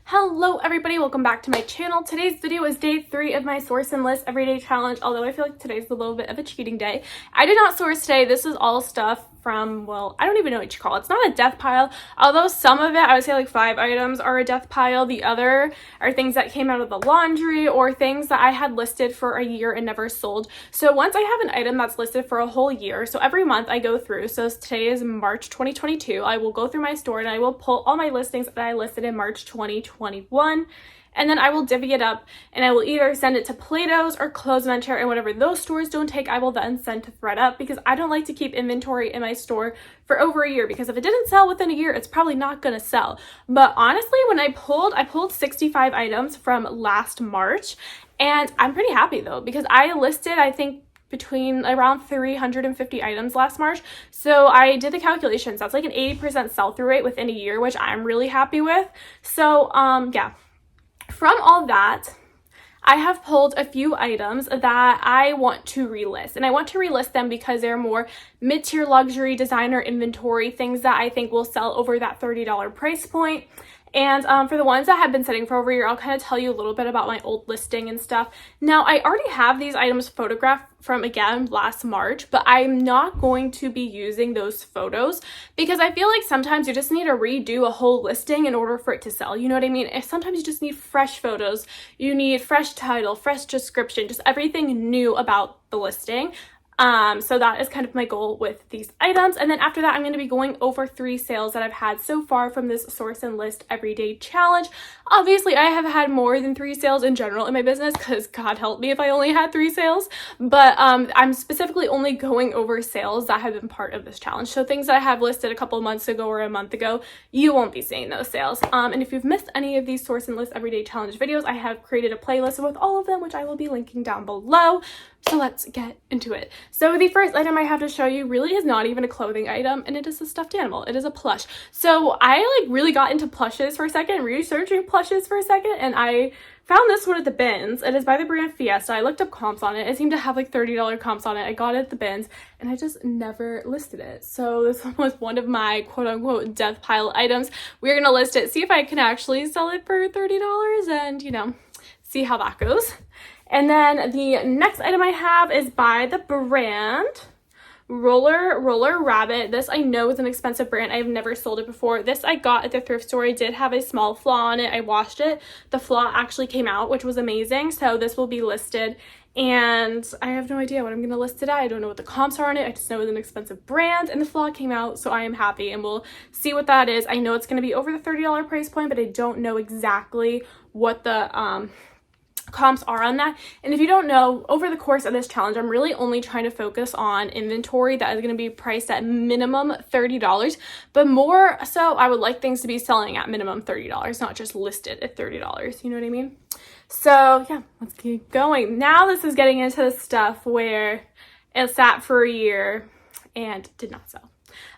Hello everybody, welcome back to my channel. Today's video is day 3 of my source and list everyday challenge, although I feel like today's a little bit of a cheating day. I did not source today. This is all stuff from, well, I don't even know what you call it. It's not a death pile, although some of it, I would say like 5 items are a death pile. The other are things that came out of the laundry or things that I had listed for a year and never sold. So once I have an item that's listed for a whole year, so every month I go through, so today is March 2022, I will go through my store and I will pull all my listings that I listed in March 2021, and then I will divvy it up and I will either send it to Plato's or Clothes Venture, and whatever those stores don't take I will then send to ThredUp, because I don't like to keep inventory in my store for over a year, because if it didn't sell within a year it's probably not gonna sell. But honestly, when I pulled 65 items from last March, and I'm pretty happy though, because I listed I think between around 350 items last March. So I did the calculations. That's like an 80% sell-through rate within a year, which I'm really happy with. So yeah, from all that, I have pulled a few items that I want to relist, and I want to relist them because they're more mid-tier luxury designer inventory, things that I think will sell over that $30 price point. And for the ones that have been sitting for over a year, I'll kind of tell you a little bit about my old listing and stuff. Now, I already have these items photographed from, again, last March, but I'm not going to be using those photos because I feel like sometimes you just need to redo a whole listing in order for it to sell. You know what I mean? Sometimes you just need fresh photos. You need fresh title, fresh description, just everything new about the listing. So that is kind of my goal with these items. And then after that, I'm going to be going over 3 sales that I've had so far from this source and list everyday challenge. Obviously, I have had more than 3 sales in general in my business, because God help me if I only had 3 sales. But I'm specifically only going over sales that have been part of this challenge. So things that I have listed a couple of months ago or a month ago, you won't be seeing those sales. And if you've missed any of these source and list everyday challenge videos, I have created a playlist with all of them, which I will be linking down below. So let's get into it. So the first item I have to show you really is not even a clothing item, and it is a stuffed animal. It is a plush. So I like really got into plushes for a second, researching plushes for a second, and I found this one at the bins. It is by the brand Fiesta. I looked up comps on it. It seemed to have like $30 comps on it. I got it at the bins and I just never listed it. So this one was one of my quote unquote death pile items. We're gonna list it, see if I can actually sell it for $30 and, you know, see how that goes. And then the next item I have is by the brand Roller Rabbit. This I know is an expensive brand. I've never sold it before. This I got at the thrift store. It did have a small flaw on it. I washed it. The flaw actually came out, which was amazing. So this will be listed, and I have no idea what I'm going to list it at. I don't know what the comps are on it. I just know it's an expensive brand, and the flaw came out, so I am happy, and we'll see what that is. I know it's going to be over the $30 price point, but I don't know exactly what the comps are on that. And if you don't know, over the course of this challenge, I'm really only trying to focus on inventory that is going to be priced at minimum $30, but more so I would like things to be selling at minimum $30, not just listed at $30. You know what I mean? So yeah, let's keep going. Now this is getting into the stuff where it sat for a year and did not sell.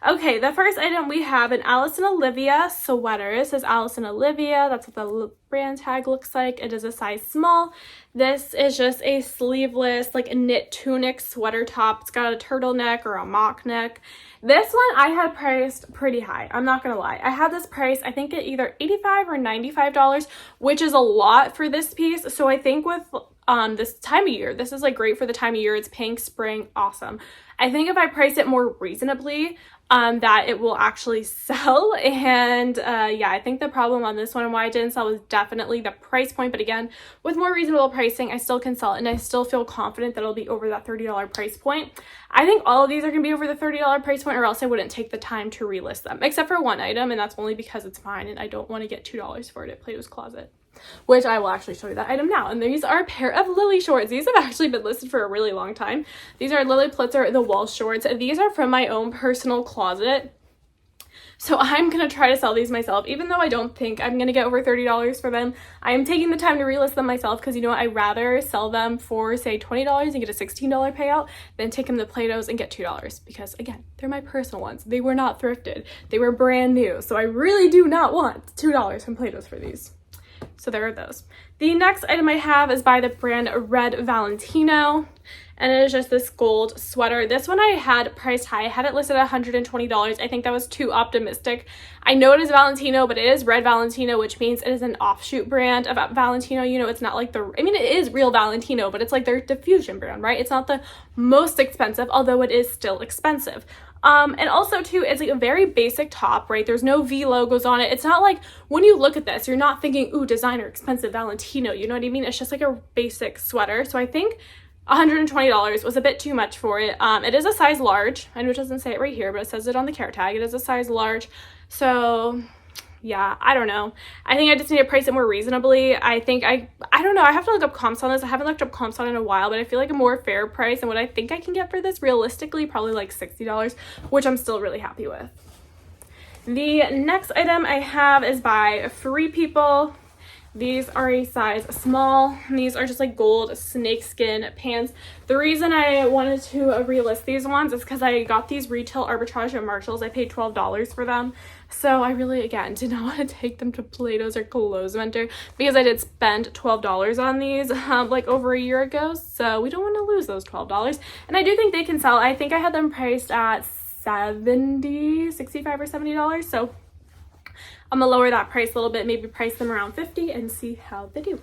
Okay, the first item we have an Alice and Olivia sweater. It says Alice and Olivia. That's what the brand tag looks like. It is a size small. This is just a sleeveless, like a knit tunic sweater top. It's got a turtleneck or a mock neck. This one I had priced pretty high. I'm not gonna lie. I had this price, I think at either $85 or $95, which is a lot for this piece. So I think with this time of year, this is like great for the time of year. It's pink, spring, awesome. I think if I price it more reasonably, that it will actually sell. And yeah, I think the problem on this one and why it didn't sell was definitely the price point. But again, with more reasonable pricing, I still can sell it, and I still feel confident that it'll be over that $30 price point. I think all of these are gonna be over the $30 price point, or else I wouldn't take the time to relist them, except for one item, and that's only because it's mine and I don't want to get $2 for it at Plato's Closet, which I will actually show you that item now. And these are a pair of Lilly shorts. These have actually been listed for a really long time. These are Lilly Pulitzer, the wall shorts. These are from my own personal closet. So I'm going to try to sell these myself, even though I don't think I'm going to get over $30 for them. I am taking the time to relist them myself because, you know what, I'd rather sell them for, say, $20 and get a $16 payout than take them to Plato's and get $2, because, again, they're my personal ones. They were not thrifted. They were brand new. So I really do not want $2 from Plato's for these. So there are those. The next item I have is by the brand Red Valentino, and it is just this gold sweater. This one I had priced high. I had it listed at $120. I think that was too optimistic. I know it is Valentino, but it is Red Valentino, which means it is an offshoot brand of Valentino. You know, it's not like I mean, it is real Valentino, but it's like their diffusion brand, right? It's not the most expensive, although it is still expensive. And also too, it's like a very basic top, right? There's no V logos on it. It's not like when you look at this, you're not thinking, ooh, designer, expensive Valentino. You know what I mean? It's just like a basic sweater. So I think $120 was a bit too much for it. It is a size large. I know it doesn't say it right here, but it says it on the care tag. It is a size large. So yeah, I don't know. I think I just need to price it more reasonably. I think I don't know. I have to look up comps on this. I haven't looked up comps on it in a while, but I feel like a more fair price and what I think I can get for this realistically, probably like $60, which I'm still really happy with. The next item I have is by Free People. These are a size small. These are just like gold snakeskin pants. The reason I wanted to relist these ones is because I got these retail arbitrage at Marshall's. I paid $12 for them. So I really, again, did not want to take them to Plato's or Clothesventer because I did spend $12 on these like over a year ago. So we don't want to lose those $12. And I do think they can sell. I think I had them priced at $65 or $70. So I'm gonna lower that price a little bit, maybe price them around $50 and see how they do.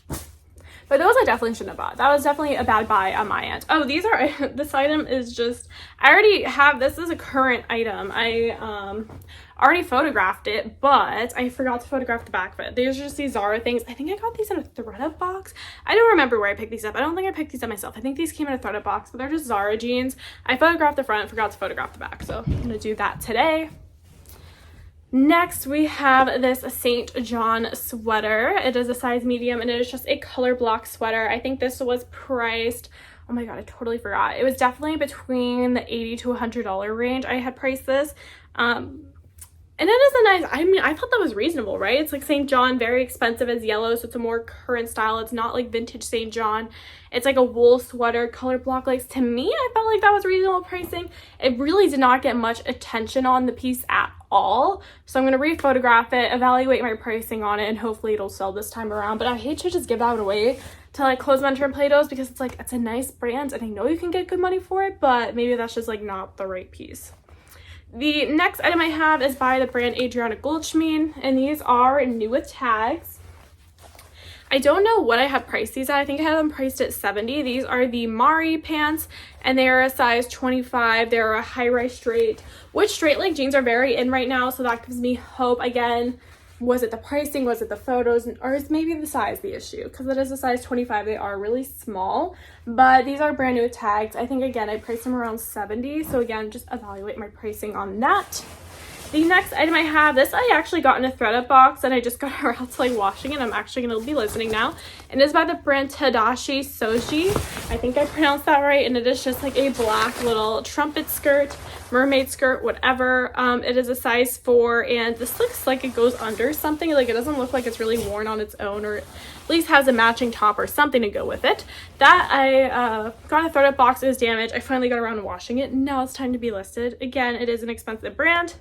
But those I definitely shouldn't have bought. That was definitely a bad buy on my end. Oh, these are, this item is just, I already have, this is a current item. I already photographed it, but I forgot to photograph the back of it. These are just these Zara things. I think I got these in a ThredUp box. I don't remember where I picked these up. I don't think I picked these up myself. I think these came in a ThredUp box, but they're just Zara jeans. I photographed the front, forgot to photograph the back. So I'm gonna do that today. Next, we have this St. John sweater. It is a size medium, and it is just a color block sweater. I think this was priced, oh my god, I totally forgot. It was definitely between the $80 to $100 range. I had priced this. And it is a nice, I mean, I thought that was reasonable, right? It's like St. John, very expensive, as yellow, so it's a more current style. It's not like vintage St. John. It's like a wool sweater, color block legs. To me, I felt like that was reasonable pricing. It really did not get much attention on the piece at all. So I'm going to re-photograph it, evaluate my pricing on it, and hopefully it'll sell this time around. But I hate to just give that away to like Clothesventer and Plato's because it's like, it's a nice brand and I know you can get good money for it, but maybe that's just like not the right piece. The next item I have is by the brand Adriana Goldschmied, and these are new with tags. I don't know what I had priced these at. I think I had them priced at $70. These are the Mari pants, and they are a size 25. They're a high-rise straight, which straight leg jeans are very in right now, so that gives me hope. Again, was it the pricing? Was it the photos? Or is maybe the size the issue? Because it is a size 25. They are really small, but these are brand new with tags. I think, again, I priced them around $70. So, again, just evaluate my pricing on that. The next item I have, this I actually got in a ThredUp box, and I just got around to like washing it. I'm actually going to be listening now. And it is by the brand Hadashi Skirt. I think I pronounced that right. And it is just like a black little trumpet skirt, mermaid skirt, whatever. It is a size 4, and this looks like it goes under something. Like, it doesn't look like it's really worn on its own, or at least has a matching top or something to go with it. That I got in a ThredUp box. It was damaged. I finally got around to washing it. Now it's time to be listed. Again, it is an expensive brand.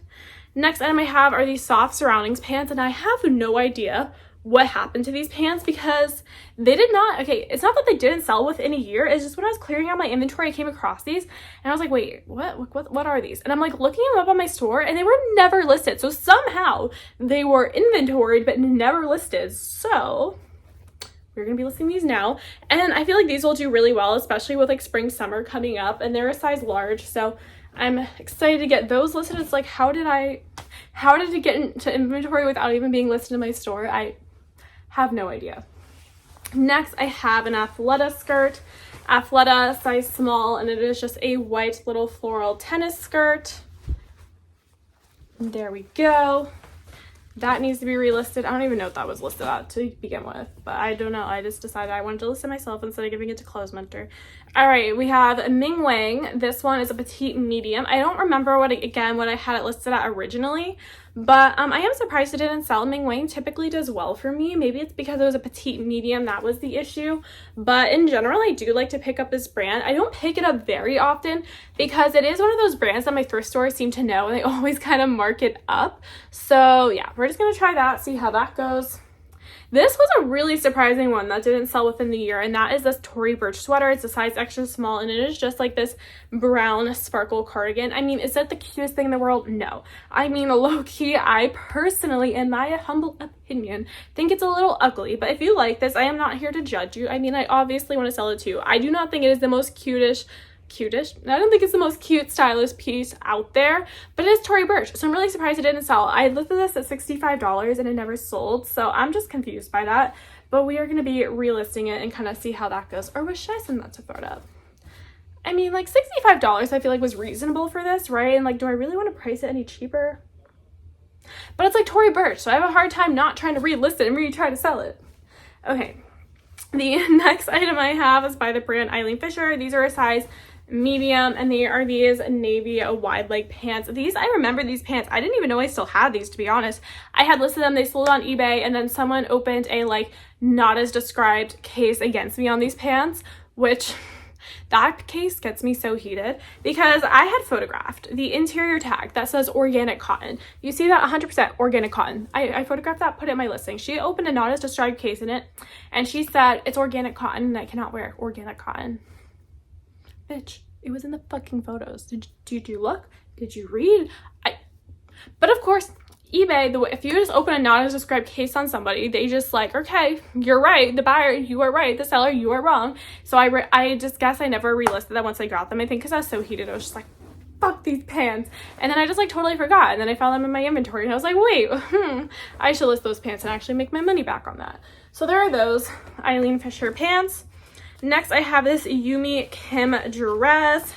Next item I have are these soft surroundings pants, and I have no idea what happened to these pants because they did not, okay, it's not that they didn't sell within a year. It's just when I was clearing out my inventory, I came across these and I was like, wait, what are these? And I'm like looking them up on my store, and they were never listed. So somehow they were inventoried but never listed. So we're gonna be listing these now, and I feel like these will do really well, especially with like spring summer coming up, and they're a size large, so I'm excited to get those listed. It's like, how did it get into inventory without even being listed in my store? I have no idea. Next, I have an Athleta skirt. Athleta, size small, and it is just a white little floral tennis skirt. There we go. That needs to be relisted. I don't even know if that was listed at to begin with, but I don't know. I just decided I wanted to list it myself instead of giving it to Clothesventer. All right, we have Ming Wang. This one is a petite medium. I don't remember what I had it listed at originally, but I am surprised it didn't sell. Ming Wang typically does well for me. Maybe it's because it was a petite medium, that was the issue. But in general, I do like to pick up this brand. I don't pick it up very often because it is one of those brands that my thrift stores seem to know, and they always kind of mark it up. So yeah, we're just gonna try that, see how that goes. This was a really surprising one that didn't sell within the year, and that is this Tory Burch sweater. It's a size extra small, and it is just like this brown sparkle cardigan. I mean, is that the cutest thing in the world? No. I mean, low-key, I personally, in my humble opinion, think it's a little ugly, but if you like this, I am not here to judge you. I mean, I obviously want to sell it too. I do not think it is the most cutish, I don't think it's the most cute stylish piece out there, but it is Tory Burch, so I'm really surprised it didn't sell. I looked at this at $65 and it never sold, so I'm just confused by that, but we are going to be relisting it and kind of see how that goes. Or should I send that to ThredUp? I mean, like $65 I feel like was reasonable for this, right? And like, do I really want to price it any cheaper? But it's like Tory Burch, so I have a hard time not trying to relist it and retry to sell it. Okay, the next item I have is by the brand Eileen Fisher. These are a size medium, and they are these navy wide leg pants. These, I remember these pants. I didn't even know I still had these, to be honest. I had listed them, they sold on eBay, and then someone opened a like not as described case against me on these pants, which that case gets me so heated because I had photographed the interior tag that says organic cotton. You see that 100% organic cotton. I photographed that, put it in my listing. She opened a not as described case in it, and she said it's organic cotton and I cannot wear organic cotton. Bitch, it was in the fucking photos. Did you look? Did you read? But of course, eBay, if you just open a not as described case on somebody, they just like, okay, you're right, the buyer, you are right, the seller, you are wrong. So I just guess I never relisted that once I got them. I think because I was so heated, I was just like, fuck these pants. And then I just like totally forgot, and then I found them in my inventory and I was like, wait, I should list those pants and actually make my money back on that. So there are those Eileen Fisher pants. Next, I have this Yumi Kim dress.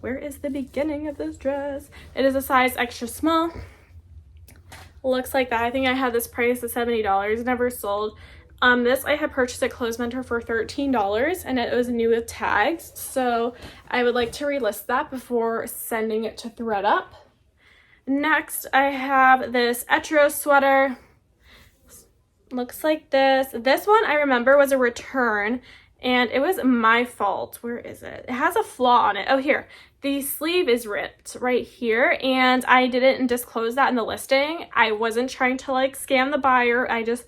Where is the beginning of this dress? It is a size extra small. Looks like that. I think I had this price at $70, never sold. This I had purchased at Clothes Mentor for $13, and it was new with tags. So I would like to relist that before sending it to ThredUp. Next, I have this Etro sweater. Looks like this. This one I remember was a return, and it was my fault. Where is it? It has a flaw on it. Oh, here. The sleeve is ripped right here, and I didn't disclose that in the listing. I wasn't trying to like scam the buyer. I just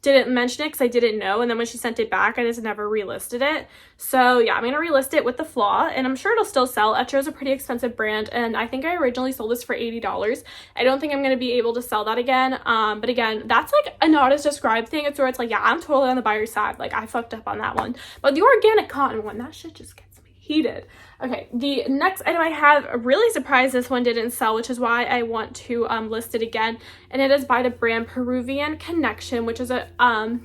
didn't mention it because I didn't know, and then when she sent it back, I just never relisted it. So yeah, I'm gonna relist it with the flaw, and I'm sure it'll still sell. Etro is a pretty expensive brand, and I think I originally sold this for $80. I don't think I'm gonna be able to sell that again. But again, that's like a not as described thing. It's where it's like, yeah, I'm totally on the buyer's side. Like, I fucked up on that one. But the organic cotton one, that shit just gets me heated. Okay, the next item I have, really surprised this one didn't sell, which is why I want to list it again. And it is by the brand Peruvian Connection, which is a brand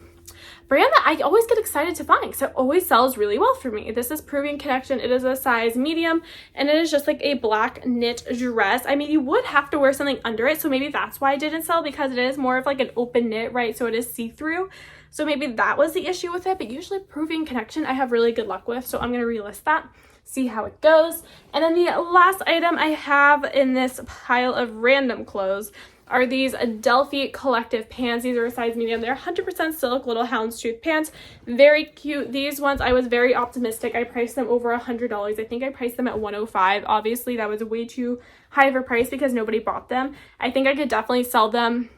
that I always get excited to find because it always sells really well for me. This is Peruvian Connection. It is a size medium, and it is just like a black knit dress. I mean, you would have to wear something under it, so maybe that's why it didn't sell, because it is more of like an open knit, right? So it is see-through. So maybe that was the issue with it, but usually Peruvian Connection I have really good luck with, so I'm going to relist that, see how it goes. And then the last item I have in this pile of random clothes are these Delphi Collective pants. These are a size medium. They're 100% silk little houndstooth pants. Very cute. These ones, I was very optimistic. I priced them over $100. I think I priced them at $105. Obviously, that was way too high of a price because nobody bought them. I think I could definitely sell them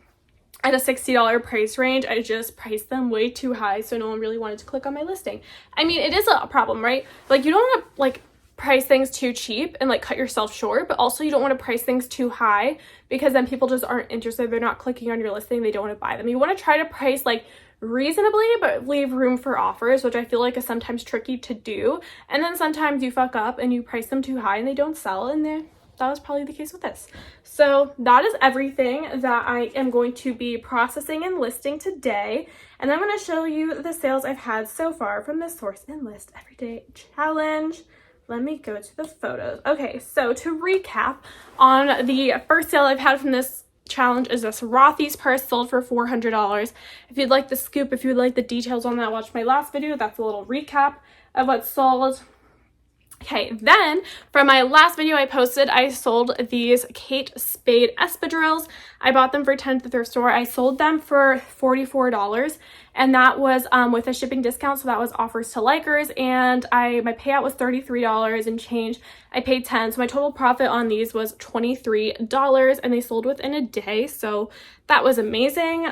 at a $60 price range. I just priced them way too high, so no one really wanted to click on my listing. I mean, it is a problem, right? Like, you don't want to like price things too cheap and like cut yourself short, but also you don't want to price things too high because then people just aren't interested. They're not clicking on your listing. They don't want to buy them. You want to try to price like reasonably, but leave room for offers, which I feel like is sometimes tricky to do. And then sometimes you fuck up and you price them too high and they don't sell, and then that was probably the case with this. So that is everything that I am going to be processing and listing today. And I'm going to show you the sales I've had so far from the Source and List Everyday Challenge. Let me go to the photos. Okay, so to recap on the first sale I've had from this challenge is this Rothy's purse, sold for $400. If you'd like the scoop, if you'd like the details on that, watch my last video. That's a little recap of what sold. Okay, then from my last video I posted, I sold these Kate Spade espadrilles. I bought them for $10 at the thrift store. I sold them for $44, and that was with a shipping discount, so that was offers to likers, and my payout was $33 and change. I paid $10, so my total profit on these was $23, and they sold within a day, so that was amazing.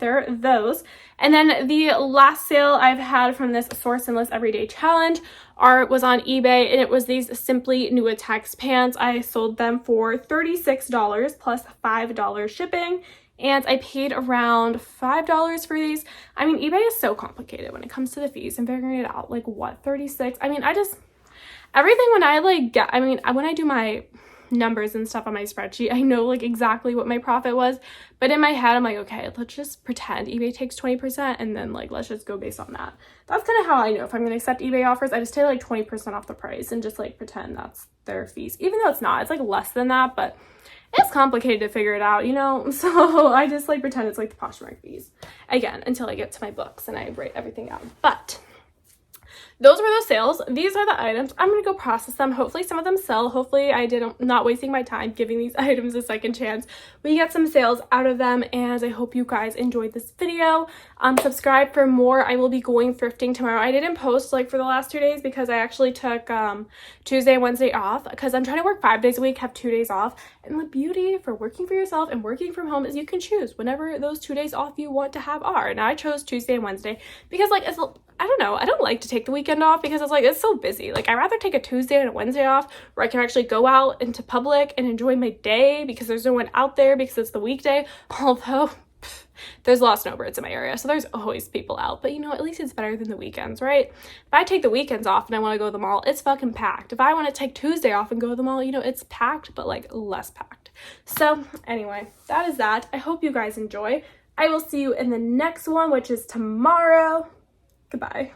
they're those. And then the last sale I've had from this Source and List Everyday Challenge was on eBay, and it was these Simply Nuatex pants. I sold them for $36 plus $5 shipping, and I paid around $5 for these. I mean, eBay is so complicated when it comes to the fees and figuring it out. Like, what, 36? I mean, everything when I when I do my numbers and stuff on my spreadsheet, I know like exactly what my profit was, but in my head I'm like, okay, let's just pretend eBay takes 20% and then like let's just go based on that. That's kind of how I know if I'm gonna accept eBay offers. I just take like 20% off the price and just like pretend that's their fees, even though it's not. It's like less than that, but it's complicated to figure it out, you know? So I just like pretend it's like the Poshmark fees again until I get to my books and I write everything out. But those were those sales. These are the items. I'm going to go process them. Hopefully some of them sell. Hopefully I didn't, not wasting my time giving these items a second chance. We get some sales out of them, and I hope you guys enjoyed this video. Subscribe for more. I will be going thrifting tomorrow. I didn't post like for the last 2 days because I actually took Tuesday and Wednesday off because I'm trying to work 5 days a week, have 2 days off. And the beauty for working for yourself and working from home is you can choose whenever those 2 days off you want to have are. Now I chose Tuesday and Wednesday because like I don't know, I don't like to take the weekend off because it's so busy. Like, I'd rather take a Tuesday and a Wednesday off where I can actually go out into public and enjoy my day because there's no one out there because it's the weekday. Although there's a lot of snowbirds in my area, so there's always people out, but you know, at least it's better than the weekends, right? If I take the weekends off and I want to go to the mall, it's fucking packed. If I want to take Tuesday off and go to the mall, you know, it's packed, but like less packed. So anyway, that is that. I hope you guys enjoy. I will see you in the next one, which is tomorrow. Goodbye.